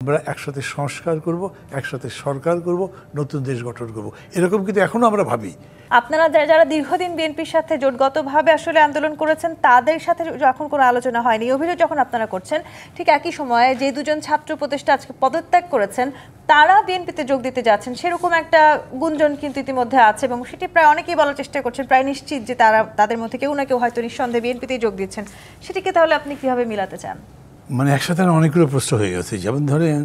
আমরা একসাথে সংস্কার করব, একসাথে সরকার করব, নতুন দেশ গঠন করব, এরকম কিন্তু এখনো আমরা ভাবি। আপনারা যারা দীর্ঘদিন বিএনপির সাথে জোটগতভাবে আসলে আন্দোলন করেছেন তাদের সাথে যখন কোনো আলোচনা হয়নি, অভিযোগ যখন আপনারা করছেন, ঠিক একই সময়ে যে দুজন ছাত্র উপদেষ্টা আজকে পদত্যাগ করেছেন তারা বিএনপিতে যোগ দিতে যাচ্ছেন, সেরকম একটা গুঞ্জন কিন্তু ইতিমধ্যে আছে এবং সেটি প্রায় অনেকেই বলার চেষ্টা করছেন, প্রায় নিশ্চিত যে তাদের মধ্যে কেউ না কেউ হয়তো নিঃসন্দেহে বিএনপিতেই যোগ দিচ্ছেন। সেটিকে তাহলে আপনি কিভাবে মিলাতে চান? মানে একসাথে অনেকগুলো প্রশ্ন হয়ে গেছে। যেমন ধরেন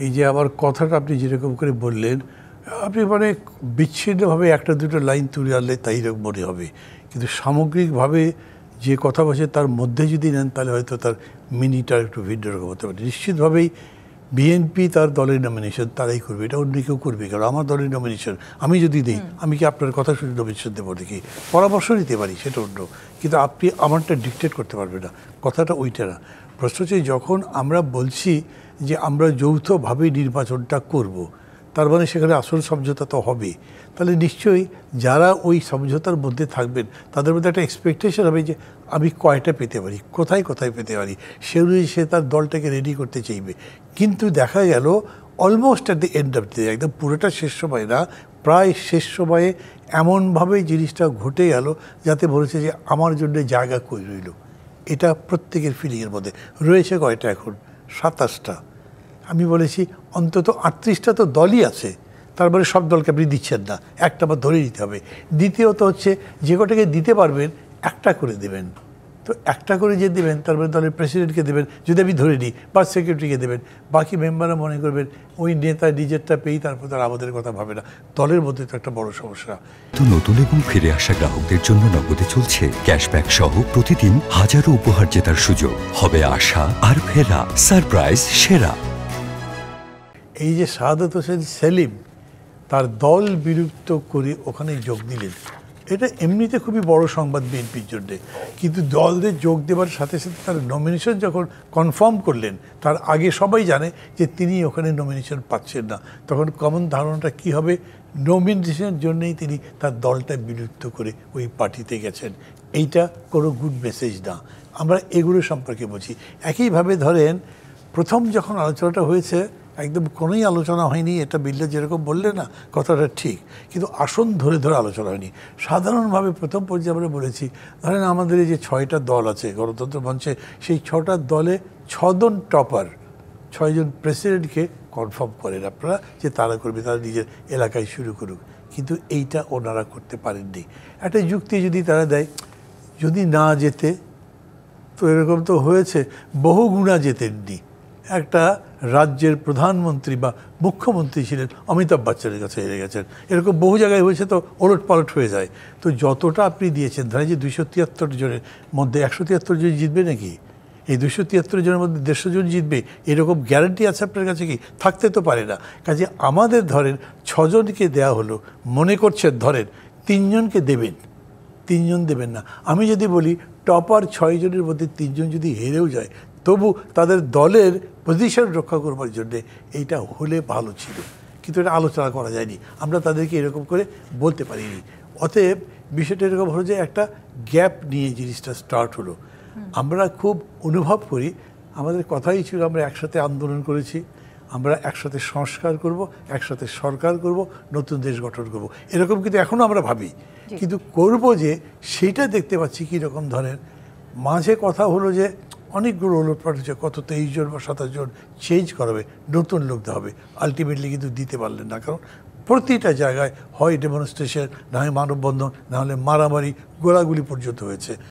এই যে আবার কথাটা আপনি যেরকম করে বললেন, আপনি মানে বিচ্ছিন্নভাবে একটা দুটো লাইন তুলে আনলে তাই রকম মনে হবে, কিন্তু সামগ্রিকভাবে যে কথা বলছে তার মধ্যে যদি নেন তাহলে হয়তো তার মিনিটা একটু ভিন্ন রকম হতে পারে। নিশ্চিতভাবেই বিএনপি তার দলের নমিনেশন তারাই করবে, এটা অন্য কেউ করবে। কারণ আমার দলের নমিনেশন আমি যদি দিই, আমি কি আপনার কথা শুনে নমিনেশন দেবো নাকি? পরামর্শ নিতে পারি, সেটা অন্য, কিন্তু আপনি আমারটা ডিকটেট করতে পারবেন না। কথাটা ওইটা না। প্রশ্ন হচ্ছে যখন আমরা বলছি যে আমরা যৌথভাবে নির্বাচনটা করব, তার মানে সেখানে আসল সমঝোতা তো হবে। তাহলে নিশ্চয়ই যারা ওই সমঝোতার মধ্যে থাকবেন তাদের মধ্যে একটা এক্সপেকটেশন হবে যে আমি কয়টা পেতে পারি, কোথায় কোথায় পেতে পারি, সে অনুযায়ী সে তার দলটাকে রেডি করতে চাইবে। কিন্তু দেখা গেল almost at the end of the, একদম পুরোটা শেষ সময় না, প্রায় শেষ সময়ে এমনভাবে জিনিসটা ঘটে গেল যাতে বলেছে যে আমার জন্য জায়গা কই রইল। এটা প্রত্যেকের ফিলিংয়ের মধ্যে রয়েছে। কয়টা এখন? 27টা। আমি বলেছি অন্তত 38টা তো দলই আছে, তারপরে সব দলকে আপনি দিচ্ছেন না, একটা আবার ধরে নিতে হবে। দ্বিতীয়ত হচ্ছে যে কটাকে দিতে পারবেন একটা করে দেবেন। তো একটা করে যে দেবেন তারপরে দলের প্রেসিডেন্টকে দেবেন যদি আমি ধরে নিই, বা সেক্রেটারিকে দেবেন। বাকি মেম্বাররা মনে করবেন ওই নেতা নিজেরটা পেয়েই তারপর তারা আমাদের কথা ভাবে না। দলের মধ্যে তো একটা বড় সমস্যা। তো নতুন এবং ফিরে আসা গ্রাহকদের জন্য নগদে চলছে ক্যাশব্যাক সহ প্রতিদিন হাজারো উপহার জেতার সুযোগ। হবে আশা আর ফেরা, সারপ্রাইজ সেরা। এই যে সাআদাত হোসেন সেলিম তার দল বিলুপ্ত করে ওখানে যোগ দিলেন, এটা এমনিতে খুবই বড় সংবাদ বিএনপির জন্যে। কিন্তু দলদের যোগ দেওয়ার সাথে সাথে তার নমিনেশন যখন কনফার্ম করলেন, তার আগে সবাই জানে যে তিনি ওখানে নমিনেশন পাচ্ছেন না। তখন কমন ধারণাটা কী হবে? নমিনেশনের জন্যেই তিনি তার দলটা বিলুপ্ত করে ওই পার্টিতে গেছেন। এইটা কোনো গুড মেসেজ না। আমরা এগুলো সম্পর্কে বলছি। একইভাবে ধরেন প্রথম যখন আলোচনাটা হয়েছে একদম কোনোই আলোচনা হয়নি, এটা বিল্লা যেরকম বললে না কথাটা ঠিক, কিন্তু আসন ধরে ধরে আলোচনা হয়নি। সাধারণভাবে প্রথম পর্যায়ে আমরা বলেছি ধরেন আমাদের এই যে 6টা দল আছে গণতন্ত্র মঞ্চে, সেই 6টা দলে 6 জন টপার, 6 জন প্রেসিডেন্টকে কনফার্ম করেন আপনারা যে তারা করবে, তারা নিজের এলাকায় শুরু করুক। কিন্তু এইটা ওনারা করতে পারেননি। একটা যুক্তি যদি তারা দেয় যদি না যেতে, তো এরকম তো হয়েছে বহু গুণা যেতেননি। একটা রাজ্যের প্রধানমন্ত্রী বা মুখ্যমন্ত্রী ছিলেন, অমিতাভ বচ্চনের কাছে হেরে গেছেন। এরকম বহু জায়গায় হয়েছে, তো ওলট পালট হয়ে যায়। তো যতটা আপনি দিয়েছেন, ধরেন যে 273 জনের মধ্যে 173 জন জিতবে নাকি? এই 273 জনের মধ্যে 150 জন জিতবে এরকম গ্যারান্টি আছে আপনার কাছে কি? থাকতে তো পারে না। কাজে আমাদের ধরেন 6 জনকে দেওয়া হলো, মনে করছেন ধরেন 3 জনকে দেবেন, 3 জন দেবেন না। আমি যদি বলি টপার 6 জনের মধ্যে 3 জন যদি হেরেও যায়, তবু তাদের দলের পজিশন রক্ষা করবার জন্যে এইটা হলে ভালো ছিল। কিন্তু এটা আলোচনা করা যায়নি, আমরা তাদেরকে এরকম করে বলতে পারিনি। অতএব বিষয়টা এরকম হলো যে একটা গ্যাপ নিয়ে জিনিসটা স্টার্ট হলো। আমরা খুব অনুভব করি, আমাদের কথাই ছিল আমরা একসাথে আন্দোলন করেছি, আমরা একসাথে সংস্কার করব, একসাথে সরকার করব, নতুন দেশ গঠন করব, এরকম কিন্তু এখনও আমরা ভাবি। কিন্তু করব যে সেইটা দেখতে পাচ্ছি কীরকম ধরেন মাঝে কথা হলো যে অনেকগুলো ওলটপাট হচ্ছে, কত 23 জন বা 27 জন চেঞ্জ করাবে, নতুন লোক দেওয়া হবে। আলটিমেটলি কিন্তু দিতে পারলেন না, কারণ প্রতিটা জায়গায় হয় ডেমনস্ট্রেশন, না হয় মানববন্ধন, না হলে মারামারি, গোলাগুলি পর্যন্ত হয়েছে।